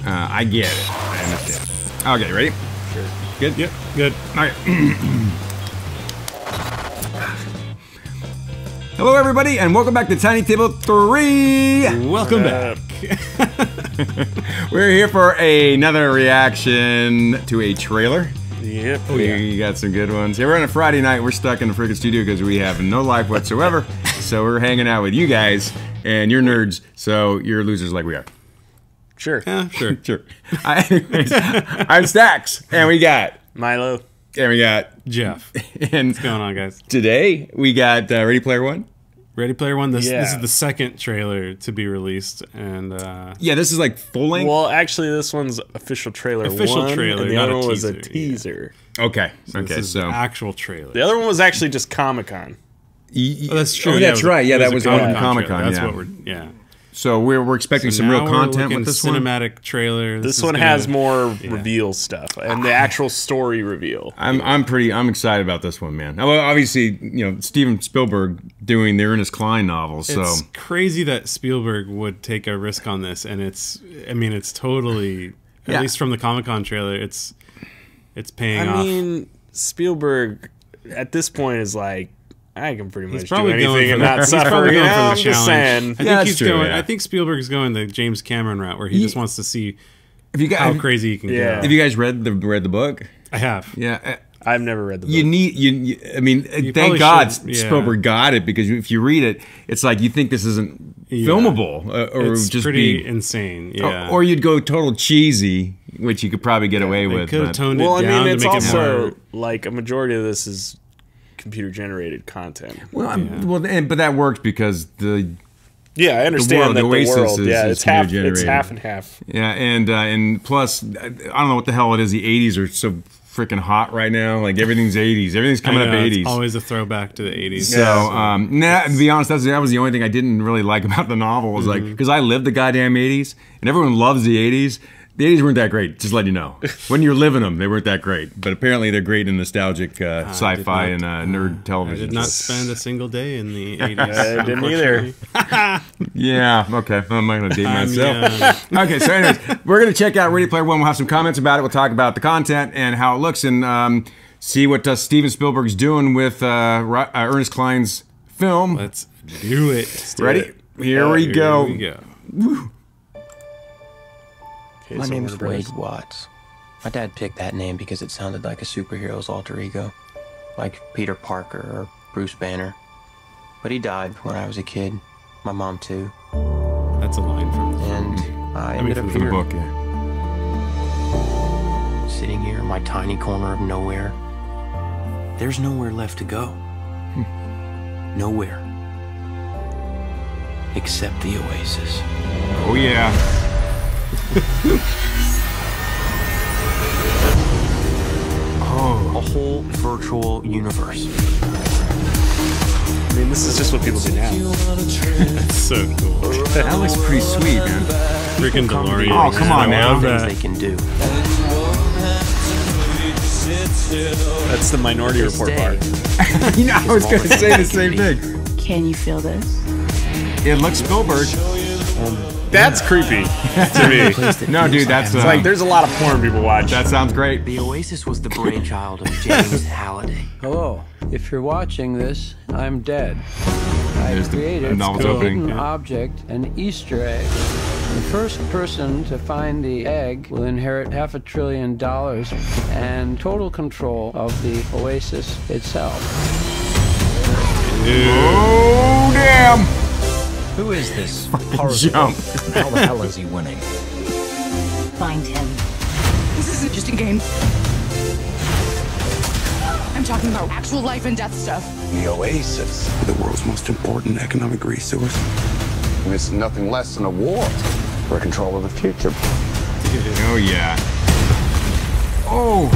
I get it. I understand. Okay, ready? Sure. Good? Yep, good. Alright. Hello, everybody, and welcome back to Tiny Table 3! Welcome back. We're here for another reaction to a trailer. Yep. Oh, yeah. We got some good ones. Here we're on a Friday night. We're stuck in the freaking studio because we have no life whatsoever. So we're hanging out with you guys, and you're nerds, so you're losers like we are. Sure. Sure. Sure. I'm Stacks, and we got Milo. And we got Jeff. And what's going on, guys? Today we got Ready Player One. Ready Player One. This is the second trailer to be released, and yeah, this is like full length. Well, actually, this one's official trailer. Official trailer. And the other one was a teaser. teaser. Yeah. Okay. So okay. So actual trailer. The other one was actually just Comic-Con. Oh, that's true. Oh, that's right. Yeah, that was on Comic-Con. That's yeah. what we're. Yeah. So we're expecting some real content with this cinematic trailer. This one has more reveal stuff and the actual story reveal. I'm excited about this one, man. Well, obviously, you know, Steven Spielberg doing the Ernest Cline novels. So it's crazy that Spielberg would take a risk on this, and it's totally, at least from the Comic-Con trailer, it's paying off. I mean, Spielberg at this point is like, I can pretty much do anything and not suffer. He's going for the challenge. I think Spielberg's going the James Cameron route, where he just wants to see how crazy he can get. Have you guys read the book? I have. Yeah, I've never read the book. I mean, thank God Spielberg got it, because if you read it, it's like you think this isn't filmable, or it's just pretty insane. Yeah, or you'd go total cheesy, which you could probably get away with. Could have toned it down. Well, I mean, it's also like a majority of this is computer generated content. Well, but that works because I understand that the world, it's half and half. Yeah, and plus, I don't know what the hell it is. The '80s are so freaking hot right now. Like everything's '80s. Everything's coming up '80s. It's always a throwback to the '80s. So, to be honest, that was the only thing I didn't really like about the novel. Was like, because I lived the goddamn '80s, and everyone loves the '80s. The '80s weren't that great, just letting you know. When you're living them, they weren't that great. But apparently they're great in nostalgic sci-fi and nerd television. I did not spend a single day in the '80s. I didn't either. Yeah, okay. I'm not going to date myself. Okay, so anyways, we're going to check out Ready Player One. We'll have some comments about it. We'll talk about the content and how it looks, and see what Steven Spielberg's doing with Ernest Cline's film. Let's do it. Ready? Here we go. Here we go. Woo. My name is Wade Watts. My dad picked that name because it sounded like a superhero's alter ego, like Peter Parker or Bruce Banner. But he died when I was a kid. My mom too. That's a line from the And I ended up from here, the book, sitting here in my tiny corner of nowhere. There's nowhere left to go. Nowhere. Except the Oasis. Oh yeah. A whole virtual universe. I mean, this is just what people do now. That's so cool. That looks pretty sweet, man. Freaking DeLorean. Oh, come on now. They can do. That's the Minority Report part. You know, I was going to say the same thing. Can you feel this? It looks Spielberg. That's creepy to me. No, dude, that's it's like there's a lot of porn people watch. That sounds great. The Oasis was the brainchild of James Halliday. Hello. If you're watching this, I'm dead. I created the hidden object, an Easter egg. The first person to find the egg will inherit $500 billion and total control of the Oasis itself. Oh, damn! Who is this? Jump. How the hell is he winning? Find him. This isn't just a game. I'm talking about actual life and death stuff. The Oasis. The world's most important economic resource. It's nothing less than a war for control of the future. Oh, yeah. Oh.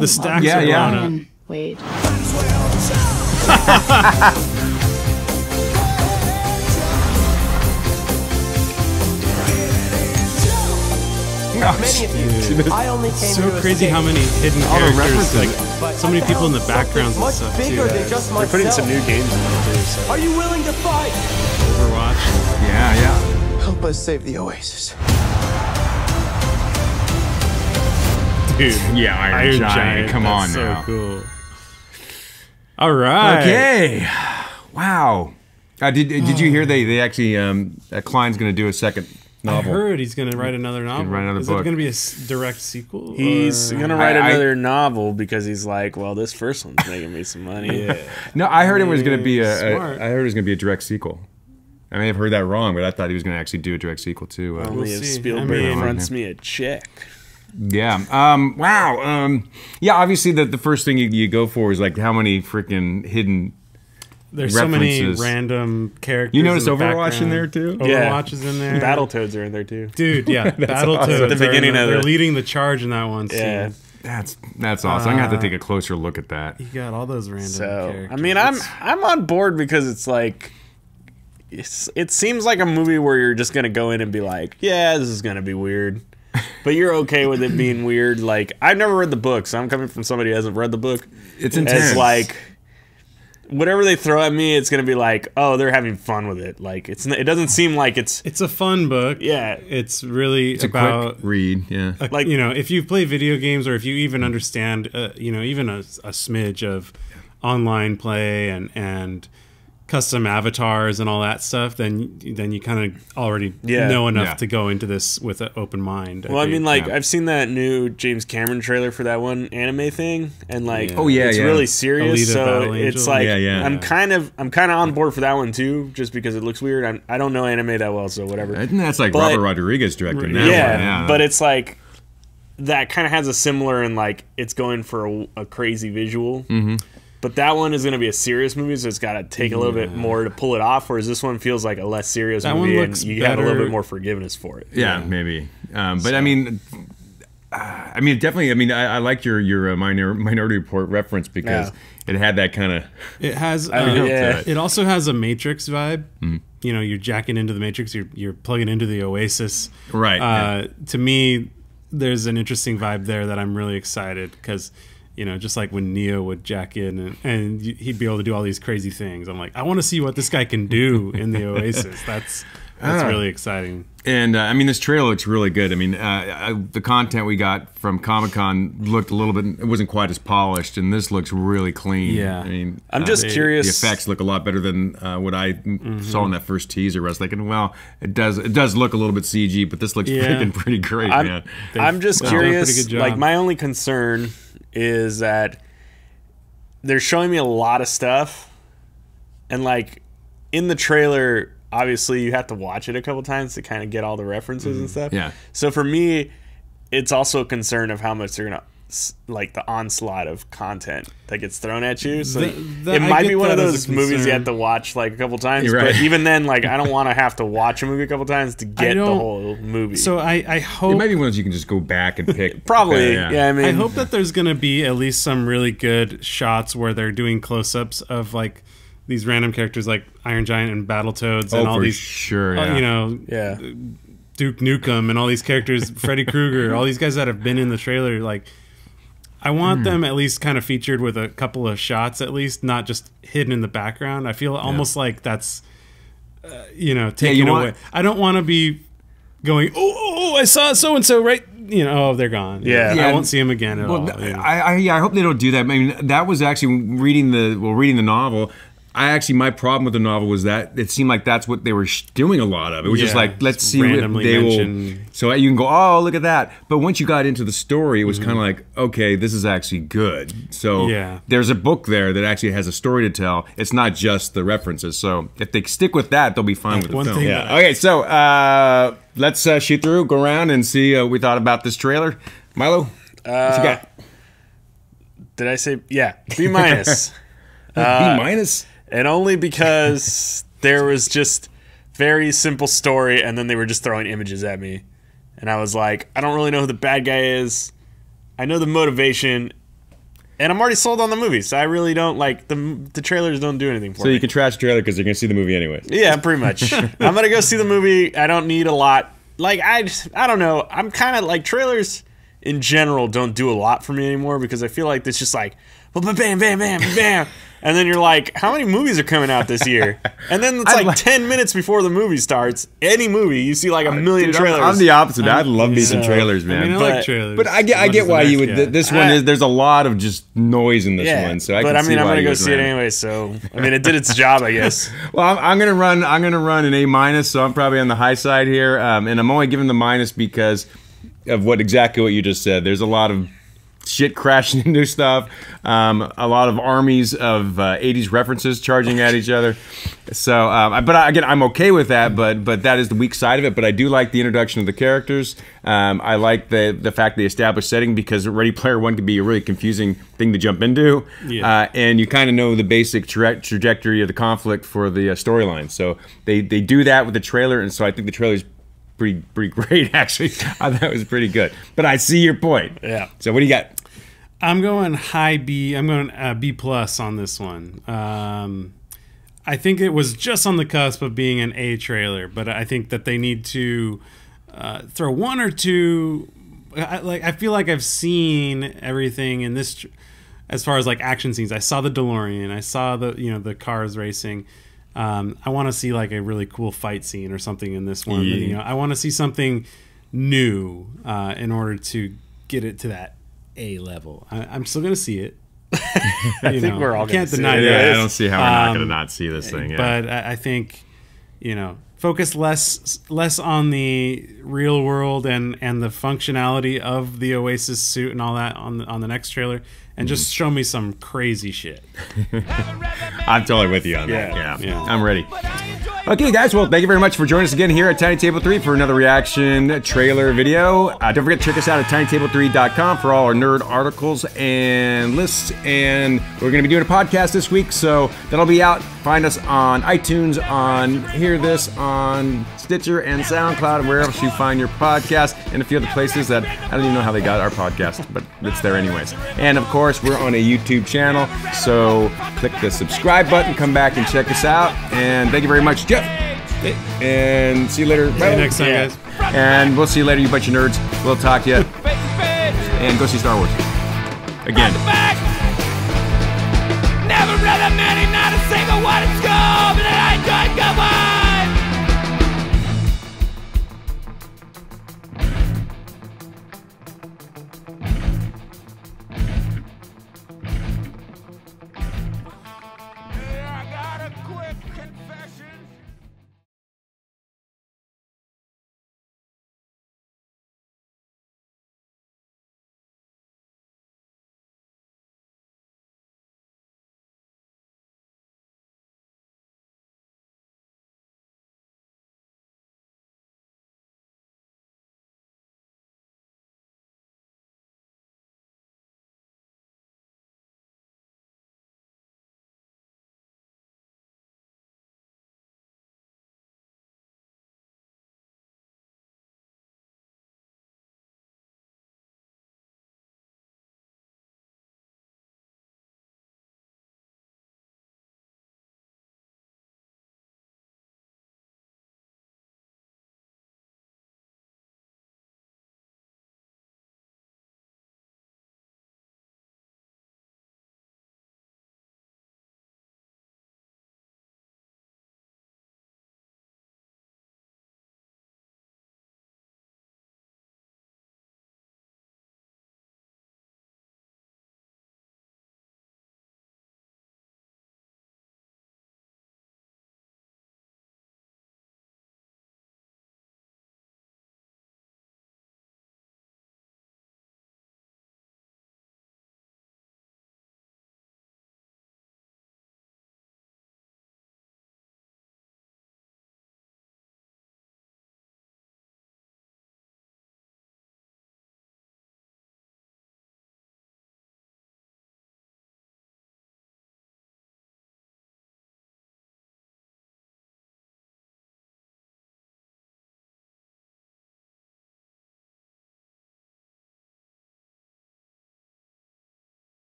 The stacks are on it. Wade. Many of you. I only came So crazy how many hidden characters, like so many people in the backgrounds and stuff too. They're putting some new games in there too. So. Are you willing to fight? Overwatch. Yeah. Help us save the Oasis. Dude. Yeah, Iron Giant. Come on so now. Cool. All right. Okay. Wow. Did you hear they actually Cline's going to do a second novel? I heard he's going to write another novel. write another Is book. it going to be a direct sequel? He's or- gonna write another novel because he's like, well, this first one's making me some money. No, I heard it was going to be Smart. I heard it was going to be a direct sequel. I may have heard that wrong, but I thought he was going to actually do a direct sequel too. Only if see. Spielberg I mean- fronts me a check. Yeah. Wow. Yeah. Obviously, the first thing you go for is like how many freaking hidden. There's so many references. random characters. You notice in the Overwatch in background. there too? Overwatch is in there. Battletoads are in there too. Dude, yeah. Battletoads. awesome. At the beginning of they're the- leading the charge in that one scene. Yeah. That's awesome. I'm gonna have to take a closer look at that. You got all those random So characters. I mean, I'm on board because it's like it seems like a movie where you're just gonna go in and be like, yeah, this is gonna be weird, but you're okay with it being weird. Like I've never read the book, so I'm coming from somebody who hasn't read the book. It's intense. It's like whatever they throw at me, it's gonna be like, oh, they're having fun with it. Like it doesn't seem like it's It's a fun book. Yeah. It's really It's about a quick read. Yeah. Like- you know, if you play video games or if you even understand, you know, even a smidge of online play and custom avatars and all that stuff, then you kind of already Yeah. know enough Yeah. to go into this with an open mind. Well, I mean, like yeah. I've seen that new James Cameron trailer for that one anime thing, and like, Oh, yeah, it's yeah. really serious. Alita So Battle it's Angel. like, Yeah, yeah. I'm kind of on board for that one too, just because it looks weird. I don't know anime that well, so whatever. I think that's like But- Robert Rodriguez directing that yeah, one. Yeah, but it's like that kind of has a similar, and like it's going for a crazy visual. Mm-hmm. But that one is going to be a serious movie, so it's got to take a little bit more to pull it off. Whereas this one feels like a less serious That one movie, and looks you have a little better. bit more forgiveness for it. yeah, maybe. But I mean, definitely. I mean, I like your Minority Report reference because it had that kind of. It has. yeah. It also has a Matrix vibe. You know, you're jacking into the Matrix. You're plugging into the Oasis. Right, To me, there's an interesting vibe there that I'm really excited because, you know, just like when Neo would jack in and he'd be able to do all these crazy things. I'm like, I want to see what this guy can do in the Oasis. That's really exciting. And I mean, this trailer looks really good. I mean, the content we got from Comic-Con looked a little bit. It wasn't quite as polished, and this looks really clean. Yeah. I mean, I'm just curious. The effects look a lot better than what I saw in that first teaser. I was thinking, well, it does look a little bit CG, but this looks freaking pretty great, man. I'm just They've done a pretty curious. good job. Like my only concern is that they're showing me a lot of stuff, and like in the trailer, obviously you have to watch it a couple times to kind of get all the references and stuff. Yeah. So for me, it's also a concern of how much they're gonna like the onslaught of content that gets thrown at you. So I it might be get one of that as a those movies you concern. have to watch like a couple times. You're right. But even then, like I don't want to have to watch a movie a couple times to get the don't- whole movie. So I It hope. might be one you can just go back and pick. probably, yeah. I mean, I hope that there's going to be at least some really good shots where they're doing close-ups of like these random characters like Iron Giant and Battletoads and all for these, sure. Yeah. you know, yeah. Duke Nukem and all these characters, Freddy Krueger, all these guys that have been in the trailer. Like, I want them at least kind of featured with a couple of shots, at least, not just hidden in the background. I feel almost like that's, you know, taken away. I don't want to be going, oh, I saw so and so, right? You know, oh, they're gone. Yeah. I won't see them again at all. you know. I hope they don't do that. I mean, that was actually reading the novel. My problem with the novel was that it seemed like that's what they were doing a lot of. It was just Yeah, like, let's just see if randomly they will. mention- So you can go, oh, look at that. But once you got into the story, it was kind of like, okay, this is actually good. So Yeah. there's a book there that actually has a story to tell. It's not just the references. So if they stick with that, they'll be fine with the one film. thing Yeah. that- Okay, so let's shoot through, go around, and see what we thought about this trailer. Milo, what you got? Did I say B minus? B minus. And only because there was just very simple story, and then they were just throwing images at me, and I was like, I don't really know who the bad guy is. I know the motivation, and I'm already sold on the movie, so I really don't like the trailers. Don't do anything for So me. you can trash the trailer because you're going to see the movie anyways. Yeah, pretty much. I'm gonna go see the movie. I don't need a lot. Like I don't know. I'm kind of like trailers. in general don't do a lot for me anymore because I feel like it's just like bam, bam, bam, bam, bam. And then you're like, how many movies are coming out this year? And then it's like 10 minutes before the movie starts. Any movie, you see like a million trailers. I'm the opposite. I love me some trailers, man. I mean, I like trailers. But I get why you would. This one is, there's a lot of just noise in this one. So I can see why I'm gonna you go would see it run. anyway. So I mean, it did its job, I guess. Well, I'm gonna run an A-, so I'm probably on the high side here, and I'm only giving the minus because of exactly what you just said. There's a lot of shit crashing into stuff, a lot of armies of 80s references charging at each other. So, but again, I'm okay with that. But that is the weak side of it. But I do like the introduction of the characters. I like the fact they established setting because Ready Player One can be a really confusing thing to jump into, and you kind of know the basic trajectory of the conflict for the storyline. So they do that with the trailer, and so I think the trailer's pretty great, actually. I thought it was pretty good. But I see your point. Yeah. So what do you got? I'm going high B. I'm going B+ on this one. I think it was just on the cusp of being an A trailer, but I think that they need to throw one or two. I feel like I've seen everything in this, as far as like action scenes. I saw the DeLorean. I saw the cars racing. I want to see like a really cool fight scene or something in this one. Yeah. I want to see something new in order to get it to that A level. I'm still going to see it. I think we're all can't gonna deny see it. that. I don't see how we're not going to not see this thing. Yeah. But I think, focus less on the real world and the functionality of the Oasis suit and all that on the next trailer, and just show me some crazy shit. I'm totally with you on that. Yeah. Yeah, I'm ready. Okay, guys. Well, thank you very much for joining us again here at Tiny Table 3 for another reaction trailer video. Don't forget to check us out at tinytable3.com for all our nerd articles and lists. And we're going to be doing a podcast this week, so that'll be out. Find us on iTunes, on Hear This, on Stitcher and SoundCloud, and wherever else you find your podcast, and a few other places that I don't even know how they got our podcast, but it's there anyways. And of course, we're on a YouTube channel, so click the subscribe button, come back and check us out. And thank you very much, Jeff. And see you later. See you next time, guys. And we'll see you later, you bunch of nerds. We'll talk to you. And go see Star Wars. Again. Never read a man, not a single one in school, but I could go on.